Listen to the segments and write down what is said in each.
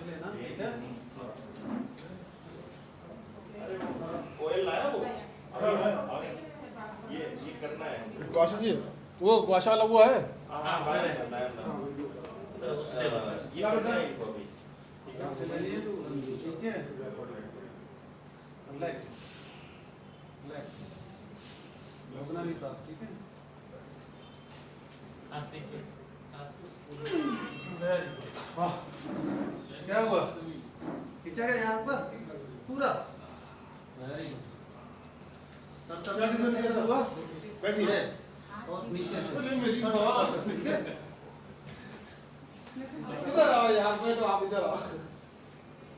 से लेना, ठीक है? ऑयल लाया वो? ये करना है। गुआशा जी, वो गुआशा वाला वो है? हाँ लाया। सर उससे ये करना है इनको अभी। ठीक है? रिलैक्स, रिलैक्स, रोकना नहीं सांस, ठीक है? सांस लीजिए, सांस। वाह, क्या हुआ? खींचा गया यहाँ पर पूरा। Very good. तब कैसा हुआ? बैठिए और नीचे से। ठीक है? इधर आओ यार, बैठो आप इधर आओ।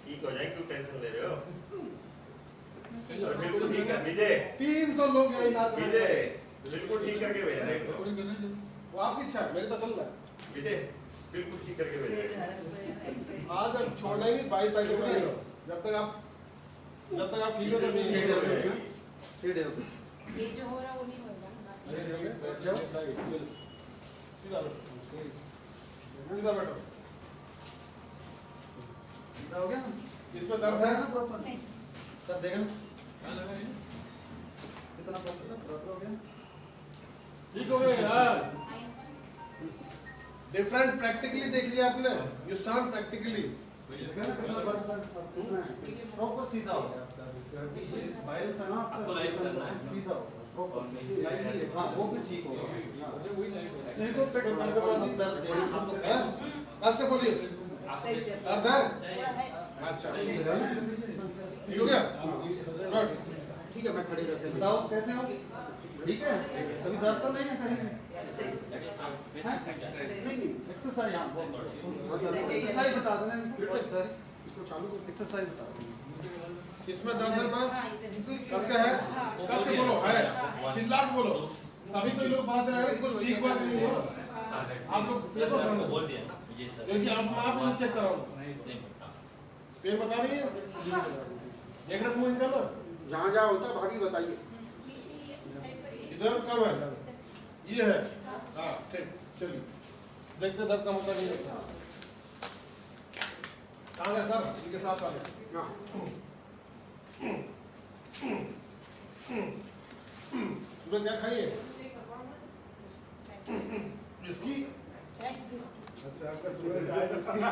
ठीक हो जाए, क्यों टेंशन ले रहे हो? बिल्कुल ठीक है विजय। 300 लोग हैं यहाँ पे। विजय बिल्कुल ठीक करके भेजना है इनको। वो आपकी इच्छा है, मेरी तो चल रहा है। विजय बिल्कुल ठीक करके भेजना है। आज अब छोड़ना ही नहीं, 22 तारीख को नहीं। जब तक आप ठीक हो तब नहीं। ये जो हो रहा है वो नहीं होगा। बैठ जाओ, सीधा बैठो, सीधा बैठो। सीधा हो गया? इसमें दर्द है ना? प्रॉपर नहीं। सर देखना कितना प्रॉपर हो गया? ठीक हो गया यार। डिफरेंट प्रैक्टिकली देख लिया आपने, यू स्टार्ट प्रैक्टिकली। प्रॉपर सीधा हो गया आपका। वायरल से ना आपका सीधा हो गया प्रॉपर। हाँ वो भी ठीक होगा। देखो कस के बोलिए, दर्द है? अच्छा ठीक हो गया, गुड। ठीक है, मैं खड़ी करके बताओ कैसे हो? ठीक है, कभी दर्द तो नहीं है कहीं? नहीं एक्सरसाइज। हाँ एक्सरसाइज बता देना सर, इसको चालू कर एक्सरसाइज बता देना। इसमें दर्द है पर कस के है, कस के बोलो है, चिल्ला के बोलो, तभी तो लोग बात है कुछ ठीक बात नहीं हुआ। आप लोग ये तो बोल दिया विजय सर, क्योंकि आप चेक कराओ, पेन बता रही है, देखना मुंह निकालो, जहाँ जहाँ होता है भाभी बताइए। इधर कम है, ये है, हाँ ठीक, चलिए देखते दर्द कम होता नहीं होता। कहाँ है सर, इनके साथ वाले? सुबह क्या खाइए? इसकी? अच्छा आपका सुबह चाय बिस्किट।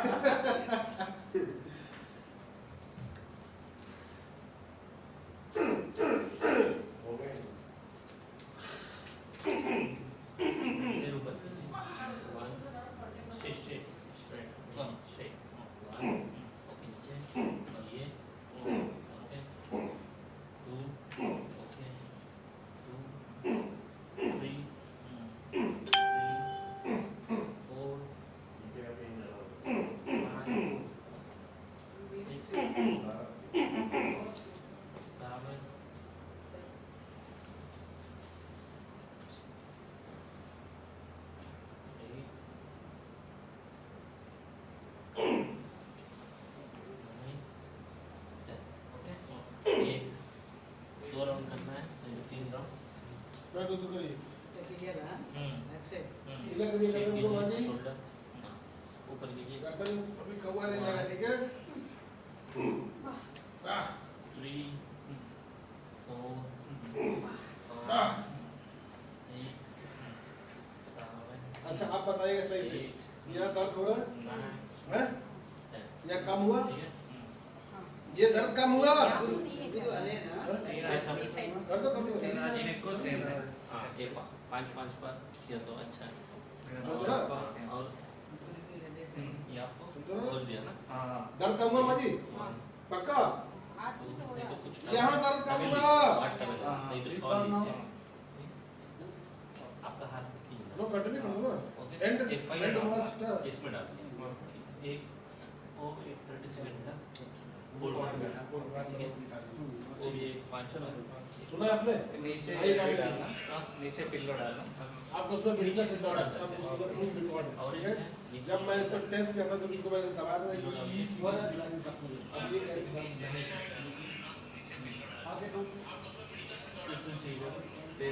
दो राउंड करना है, 3 राउंड। मैं तो करिए। इधर कीजिए, शोल्डर ऊपर कीजिए। गर्दन अभी कौवा ले जाएगा, ठीक है? 3 4 5 6 7। अच्छा आप बताइएगा सही से, यहाँ दर्द हो रहा है? या कम हुआ? ये दर्द कम हुआ? कर दो ये 5-5 पर किया तो अच्छा है। और ये आपको बोल दिया ना? दर्द कम हुआ माजी? पक्का? नहीं तो कुछ यहाँ दर्द कम हुआ? नहीं तो शॉल लीजिए, आपका हाथ से कीजिए। नो कंटिन्यू कर दो ना। एंड वॉच इसमें डालिए एक 30 सेकंड का होल्ड करिए, वो भी 5 बार। सुना आपने? नीचे नीचे पिल्लो डालना, आपको उसमें नीचे से रिकॉर्ड है। और जब मैं इसको टेस्ट किया था तो उनको मैंने दबा दिया ये वाला दिला दी था। अब ये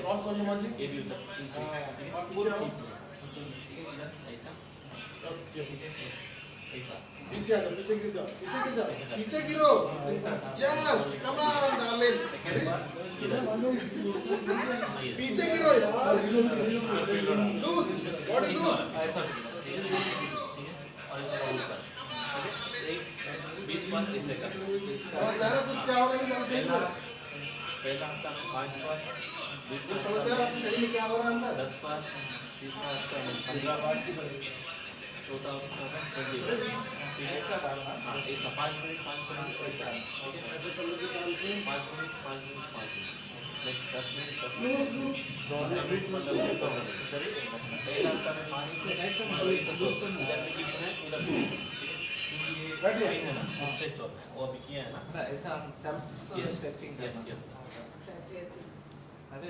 क्रॉस कर लो माजी। ये भी उधर और पीछे आओ। ऐसा। ओके ऐसा पीछे आ जाओ, पीछे गिर जाओ, पीछे गिरो, यस, कम ऑन डार्लिंग, पीछे गिरो यार, लूज, बॉडी लूज, ऐसा ठीक है और इसको होल्ड कर, एक 20 बार ऐसे कर, और मेरा कुछ क्या हो रहा है जरा सही बोलो, पहला हफ्ता में 5 बार, दूसरा समझ में आ रहा है शरीर में क्या हो रहा है अंदर, 10 बार, तीसरा हफ्ता में 15 बार, चौथा हफ्ता में 20 बार, ठीक है ऐसा 5 मिनट ऐसा, ठीक है 5 मिनट नेक्स्ट 10 मिनट 10 मिनट मतलब पहला हफ्ता में 5 मिनट इधर के बीच में उधर बैठिए है ना स्ट्रेच हो रहा है वो अभी किया है ना ऐसा हम सेल्फ स्ट्रेचिंग यस यस अरे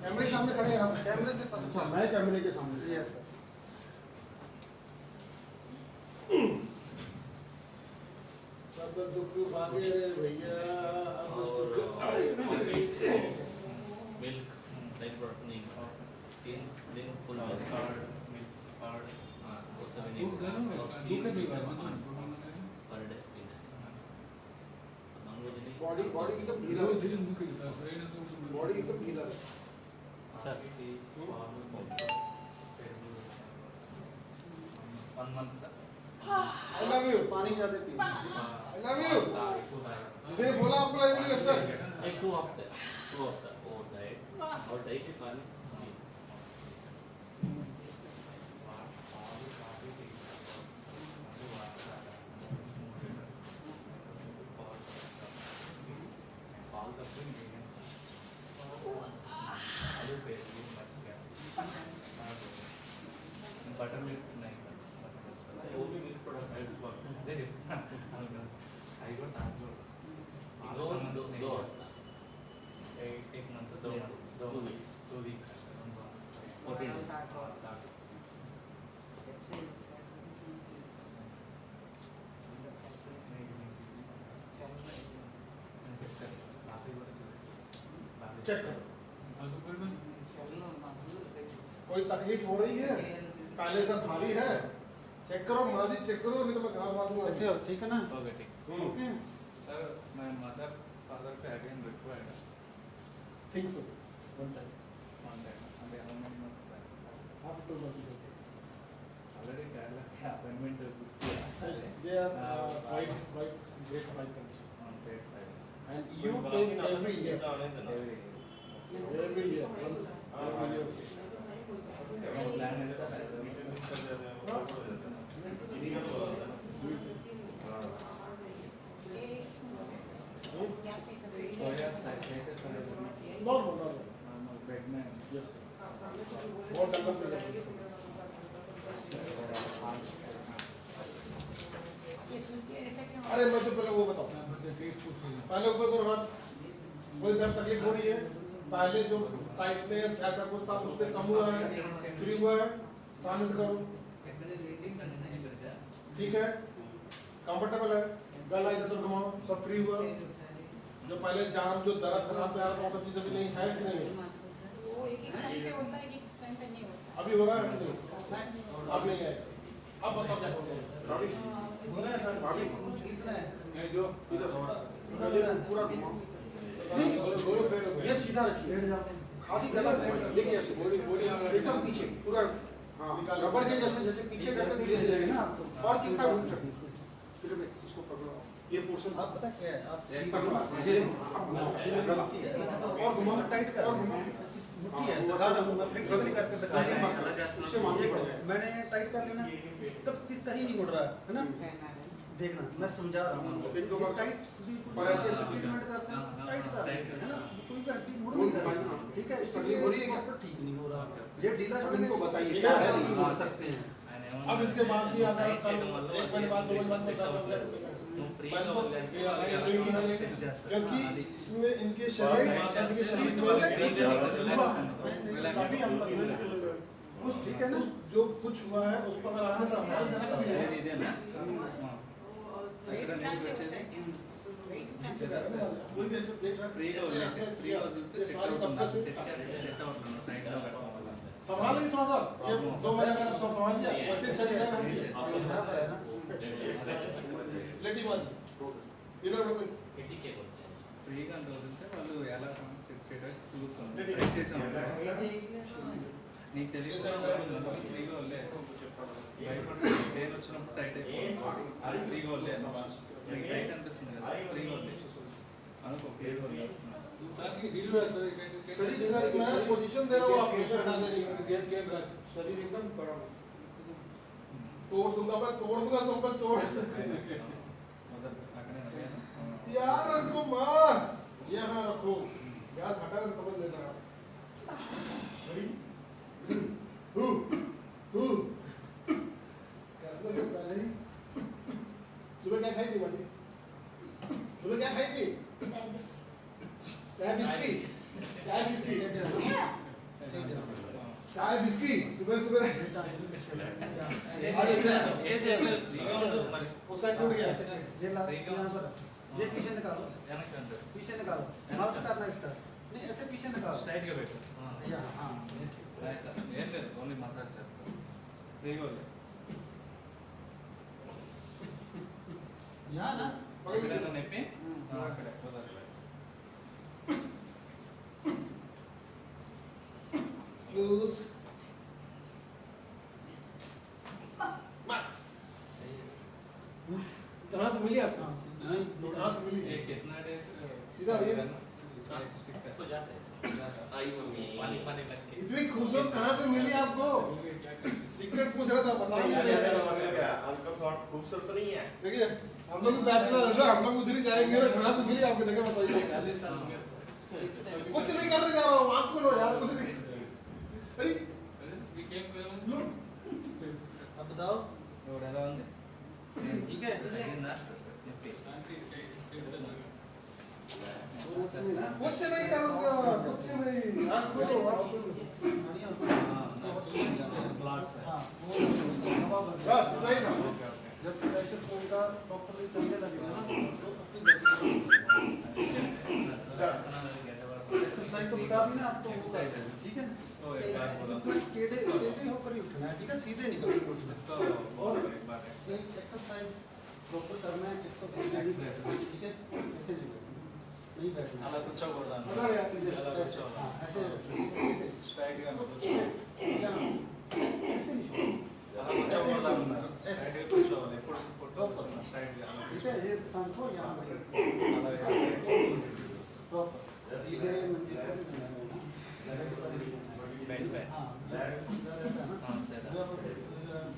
कैमरे सामने खड़े हैं आप, कैमरे से पता अच्छा मैं कैमरे के सामने यस सर सब दुख भागे भैया अब सुख मिल्क लाइक प्रोटीन नहीं 3 दिन फुल मिल्क कार्ड वो सब नहीं पर डे नॉनवेज नहीं बॉडी की तो ढीला बॉडी की तो ढीला sir 1 month sir. I love you, पानी ज्यादा पी आई लव यू, जिसे बोला आपको लाइव नहीं करता, एक 2 हफ्ते और डाइट के पानी बटर मिल्क नहीं वो भी मिल्क प्रोडक्ट है दे दे आई गॉट आजो दो एक मंथ 2 weeks 14 चेक करो, कोई तकलीफ हो रही है, पहले से भारी है, चेक करो माँ जी, चेक करो नहीं तो मैं घास मारूंगा। ऐसे हो ठीक है ना ओके ठीक ओके सर मैं मदर फादर पे again required think so, one time and how many months back आप तो बस already Kerala के appointment book किया they are quite great fight condition on date 5 and you pay every year every once every year plan है sir सोया cycle से normal bed में yes बहुत develop कर ये सुनती है ऐसा क्यों? अरे मैं तो पहले वो बताऊं, पहले ऊपर करो हाथ, कोई दर्द तकलीफ हो रही है, पहले जो टाइटनेस ऐसा कुछ था उससे कम हुआ है, फ्री हुआ है, सामने से करो, ठीक है, कंफर्टेबल है, गला इधर तो घुमाओ, सब फ्री हुआ, जो पहले जाम जो दर्द था वो सब चीजें भी नहीं है कि नहीं, वो एक टाइम पे होता है, एक टाइम पे नहीं होता। अभी हो रहा है कि नहीं, अब नहीं है, अब बताओ क्या होगा, हो रहा है सर भाभी कितना है ये जो इधर पूरा घुमाओ, ये सीधा रखिए, बैठ जाते हैं खाली गला लेके ऐसे बॉडी एकदम पीछे पूरा, हाँ रबड़ के जैसे जैसे पीछे करके धीरे धीरे ना आपको और कितना घूम सकते फिर मैं इसको पकड़ो, ये पोर्शन आप पता क्या है आप पकड़ो, ये गला और घुमाओ टाइट कर, और घुमाओ इस मुट्ठी है दिखा रहा हूँ मैं फिर कभी करके दिखा रहा हूँ उससे मालूम पड़ेगा, मैंने टाइट कर लेना तब कहीं नहीं मुड़ रहा है ना देखना मैं समझा रहा हूँ टाइट और ऐसे ऐसे ट्रीटमेंट करते हैं टाइट कर देते हैं ना कोई भी हड्डी मुड़ नहीं रहा ठीक है इसलिए हो रही है क्या? ठीक नहीं हो रहा ये ढीला छोड़ने इनको बताइए क्या क्या है है? नहीं मुड़ सकते हैं अब इसके बाद भी अगर कल 1 महीने बाद 2 महीने बाद क्योंकि इसमें इनके शरीर माताजी के शरीर में अभी हम कुछ ठीक है ना जो कुछ हुआ है उस पर अगर आना संभाल देना चाहिए वेट ट्रांसफर होता है क्या? वेट ट्रांसफर कोई भी ऐसे प्लेट रख फ्री हो ये सारी तबका से संभाल लीजिए थोड़ा सा, ये 2 महीने अगर आप संभाल लिया वैसे ही सही जाएगा। लेटी वन ये लोग ఫ్రీగా దొరికితే వాళ్ళు ఎలా సెట్ చేయడానికి చూస్తున్నాం ట్రై చేసాం నీకు తెలియదు ఫ్రీగా వాళ్ళే భయపడి పెయిన్ వచ్చినప్పుడు టైట్ అయిపోతుంది అది ఫ్రీగా వాళ్ళే నీకు టైట్ అనిపిస్తుంది కదా ఫ్రీగా వాళ్ళే అనుకో ఫ్రీగా వాళ్ళే शरीर मैं पोजीशन दे रहा हूँ, आप प्रेशर हटा देंगे, शरीर एकदम कड़ा तोड़ दूंगा, मैं तोड़ दूंगा, सब मैं तोड़ यार रखो माँ, यहाँ रखो, गैस हटा कर समझ लेना पहले ही सुबह क्या खाई थी भाई? सुबह क्या खाई थी? चाय बिस्किट, चाय बिस्किट, चाय बिस्किट, सुबह सुबह वो साइड टूट गया, ये पीछे निकालो, पीछे निकालो, माउस करना इसका, नहीं ऐसे पीछे निकालो, स्ट्राइट का बैठो हाँ, ऐसा ये ले ओनली मसाज చేస్తా ఫ్రీగా వాళ్ళే यहाँ ना, ఎక్కడైనా నొప్పి అక్కడే కుదరదు लूज, कहाँ से मिली आपको? कहाँ से मिली? ये कितना डेज सीधा ये तो जाते हैं आई मम्मी पानी पानी करके इतनी खूबसूरत कहाँ से मिली आपको? सीक्रेट पूछ रहा था, बताइए। आपका शॉट खूबसूरत नहीं है। देखिए हम लोग भी बैचलर है ना, हम लोग उधर ही जाएंगे ना, कहाँ से मिली आपको जगह बताइए। 40 साल हो गए कुछ नहीं करने जा रहा हूँ, आँख खोलो यार, कुछ नहीं। अरे लो, अब बताओ, ఇప్పుడు ఎలా ఉంది ठीक है? తగ్గిందా నొప్పి कुछ नहीं करूँगा, कुछ नहीं, आँख खोलो, आँख खोलो। క్లాట్స్ हाँ, वो बस इतना ही था। जब प्रेशर होगा प्रॉपर्ली चलने लगेगा ना तो अपनी एक्सरसाइज तो बता दी ना आपको, ठीक है? इसको एक बार बोलो टेढ़े टेढ़े होकर ही उठना है, ठीक है? सीधे नहीं कभी उठना। इसको और एक बार एक्सरसाइज प्रॉपर करना है, एक तो ठीक है? ऐसे नहीं बैठना, नहीं बैठना। అలా కూర్చోకూడదు अगर यार ऐसे, हाँ, ऐसे सीधे। స్ట్రైట్ గా यहाँ, ऐसे नहीं छोड़ना। అలా కూర్చోకూడదు అన్నారు స్ట్రైట్ గా కూర్చోవాలి ఎప్పుడు కూర్చోవాలి స్ట్రైట్ గా ठीक है? ये टांग को यहाँ पर అలా प्रॉपर सीधे मंजिल पर नहीं जाना है ना। बैठ बैठ हाँ, सीधा रहता है ना। हाँ, सीधा। जब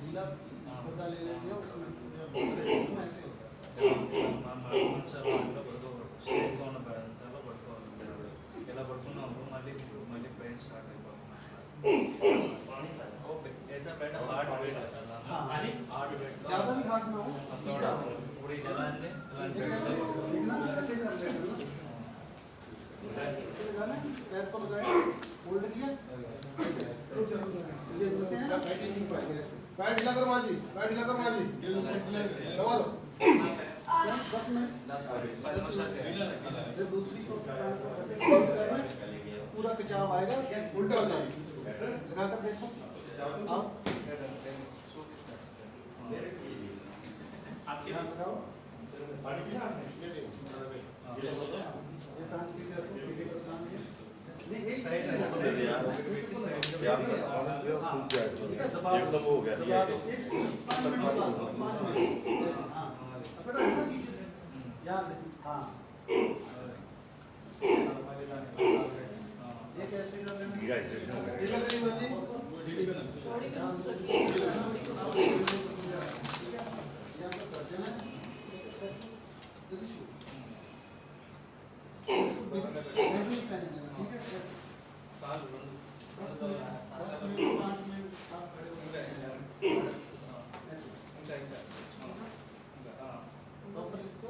ढीला पर्दा ले लेते हो उसमें ऐसे होता है। మంచాలు పడుకోకూడదు స్ట్రైట్గా ఉన్న మంచాల్లో పడుకోవాలి ఇలా పడుకున్నప్పుడు మళ్ళీ మళ్ళీ పెయిన్ స్టార్ట్ అయిపోతుంది ऐसा बैठ हार्ट वेट हाँ। हार्ट वेट ज़्यादा भी हार्ड ना हो। थोड़ा ఇప్పుడు ఇది ఎలా అంటే देखना ऐसे कर लेते हो ना। ऐसे लगाना, पैर को लगाया, होल्ड किया, ऐसे। ये नीचे है ना? पैर ढीला करो माँ जी, पैर ढीला करो माँ जी, दबा दो। 10 मिनट। 10 నిమిషాలు फिर दूसरी को ऐसे करना, पूरा खिंचाव आएगा, उल्टा हो जाएगी। लगाकर देखो। आओ, ध्यान लगाओ। ये टांग सीधे रखो, सीधे को टांग ये। नहीं, एक यार ठीक है, दबा दो। एकदम हो गया दबा दो। 5 मिनट दबा दो, 5 मिनट। हाँ, अब बेटा है ना पीछे से, यहाँ से, हाँ। ये कैसे कर लेना? ढीला करिए माँ जी। यहाँ से यहाँ पर कर देना है। जैसे शुरू। नहीं करने देना, ठीक है? 10 मिनट, 5 मिनट आप खड़े हो जाएंगे। ऐसे। प्रॉपर इसको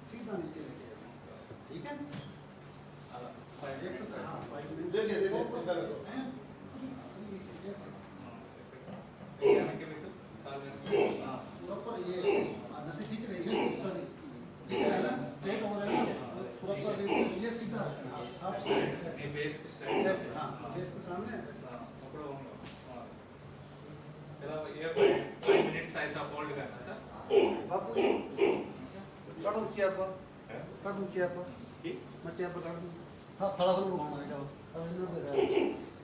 सीधा नीचे लेके आना, ठीक है? एक्सरसाइज, हाँ, 5 मिनट। देखिए, देखिए, सीधा रखो। प्रॉपर ये नसें खींच रही है, सॉरी, ठीक है ना? पेट हो रहा है ना? प्रॉपर ये सीधा रखना, हाथ स्ट्रेट, फेस स्ट्राइट हाँ, फेस के सामने। అప్పుడు साइज आप होल्ड करना सर ਬਾਪੂ ਜੀ ਕਾਹਨੂੰ ਕੀ ਆਪਾਂ ਕਾਹਨੂੰ ਕੀ ਆਪਾਂ ਬੱਚੇ ਆਪਾਂ ਕਾਹਨੂੰ ਹਾਂ ਥੜਾ ਤੁਹਾਨੂੰ ਲਗਾਉਣਾ ਹੈਗਾ ਇਹਨਾਂ ਦੇ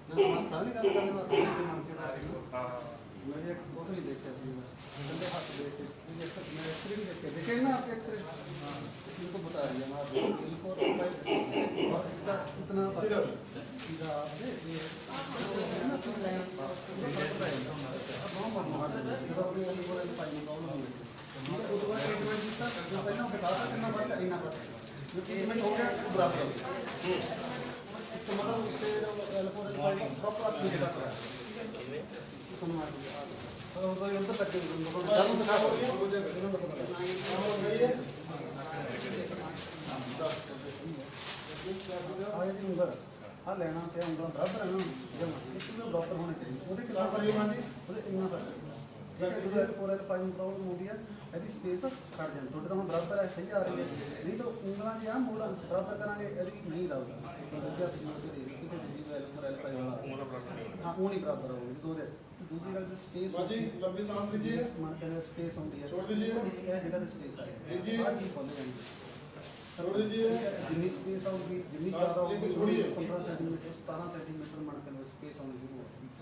ਨਾ ਮੱਥਾ ਨਹੀਂ ਗੱਲ ਕਰਦੇ ਮੱਥਾ ਨਹੀਂ ਮੰਨ ਕੇ ਦਾ ਮੈਂ ਇਹ ਕੁਛ ਨਹੀਂ ਦੇਖਿਆ ਸੀ ਕਹਿੰਦੇ ਹੱਥ ਦੇਖ ਕੇ ਇਹ ਮੈਂ ਐਕਸਰੇ ਵੀ देखा देखे ना आपके एक्सरे इनको बता रही है मैं इनको और इसका इतना सीधा आपने ये ना तो लाइन पहले बता कितना बार करना पड़ता जो पेमेंट हो गया बराबर इसका मतलब उसके प्रॉपर आप नहीं देता उधर तक हाँ लेना ते ਉਂਗਲਾਂ ਬਰਾਬਰ ਹੈ ਨਾ ਜਮਾ ਇੱਕ ਵੀ ਬਰਾਬਰ ਹੋਣੀ ਚਾਹੀਦੀ ਉਹਦੇ ਕਿੰਨਾ ਉਹਦੇ ਇੰਨਾ ਪਰ ਠੀਕ ਹੈ ਜਦੋਂ ਫੋਰਲ ਪਾਈਨ ਪ੍ਰੋਬਲਮ ਹੁੰਦੀ ਹੈ ਇਹਦੀ ਸਪੇਸ ਘਟ ਜਾਂਦੀ ਤੁਹਾਡੇ ਤਾਂ ਹੁਣ ਬਰਾਬਰ ਹੈ ਸਹੀ ਆ ਰਹੀ ਹੈ ਨਹੀਂ ਤਾਂ ਉਂਗਲਾਂ ਦੀ ਆ ਮੋੜ ਬਰਾਬਰ ਕਰਾਂਗੇ ਇਹਦੀ ਨਹੀਂ ਲਾਊਗਾ ਦੂਜਾ ਕਿਸੇ ਦੀ ਵੀ ਵੈਲਿਊ ਫੋਰਲ ਪਾਈਨ ਹਾਂ ਉਹ ਨਹੀਂ ਬਰਾਬਰ ਹੋਊਗੀ ਦੋ ਦੇ दूसरी गल स्पेस जी लंबी सांस लीजिए मान के स्पेस होती है छोड़ दीजिए ये जगह पे स्पेस है लीजिए आज ही खोल जाएंगे छोड़ दीजिए जितनी स्पेस होगी जितनी ज्यादा होगी छोड़िए 15 सेंटीमीटर 17 सेंटीमीटर मान के स्पेस होगी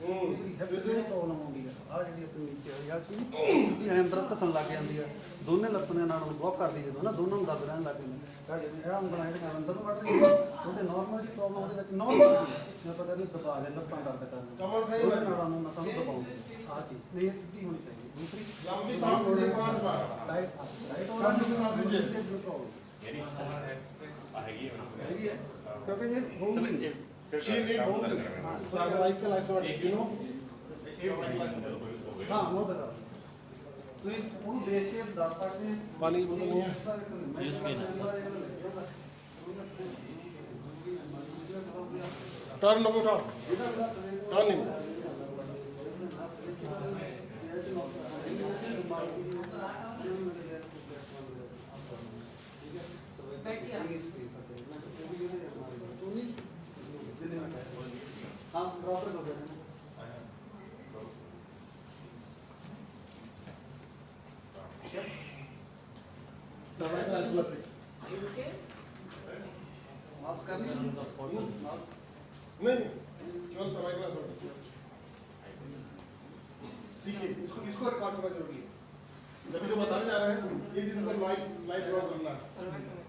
दूसरी है फिर प्रॉब्लम होगी आ ਜਿਹੜੀ ਆਪਣੀ ਨੀਚੇ ਹੋਈ ਆ ਚੀਜ਼ ਸਿੱਧੀ ਅੰਦਰ ਧਸਣ ਲੱਗ ਜਾਂਦੀ ਆ ਦੋਨੇ ਲੱਤਾਂ ਦੇ ਨਾਲ ਬਲੌਕ ਕਰਦੀ ਜਦੋਂ ਨਾ ਦੋਨਾਂ ਨੂੰ ਦਰਦ ਰਹਿਣ ਲੱਗ ਜਾਂਦੀ ਹੈ ਜਿਵੇਂ ਇਹ ਉਂਗਲਾਂ ਜਿਹੜੀਆਂ ਅੰਦਰ ਨੂੰ ਕੱਢ ਰਹੀਆਂ ਉਹਦੇ ਨਾਰਮਲ ਜੀ ਪ੍ਰੋਬਲਮ ਉਹਦੇ ਵਿੱਚ ਨਾਰਮਲ ਜੇ ਆਪਾਂ ਕਹਿੰਦੇ ਦਬਾ ਲੈ ਲੱਤਾਂ ਦਰਦ ਕਰਨ कमर सही ਉਹਦੇ है ਨਾਲਾਂ ਨੂੰ ਨਸਾਂ ਨੂੰ ਦਬਾਉਂਦੇ ਆ ਚੀਜ਼ ਨਹੀਂ ਇਹ ਸਿੱਧੀ ਹੋਣੀ ਚਾਹੀਦੀ दूसरी लंबी सांस लीजिए 5 बार लाइट लाइट और लंबी सांस लीजिए प्रॉब्लम यानी आएगी है क्योंकि ये होगी नहीं she need cervical isolate you know हाँ वो बता तो इस ਉਹਨੂੰ ਦੇਖ ਕੇ ਦੱਸ ਸਕਦੇ ਹਾਂ पानी बोतल नहीं है टर्न लो बेटा टर्न नहीं हाँ बराबर हो गया सर्वाइकल आइसोलेट माफ करनी नहीं केवल सर्वाइकल आइसोलेट सीखिए इसको रिकॉर्ड करना जरूरी है जब जो बताने जा रहे हैं ये चीज पर लाइव ड्रॉ करना है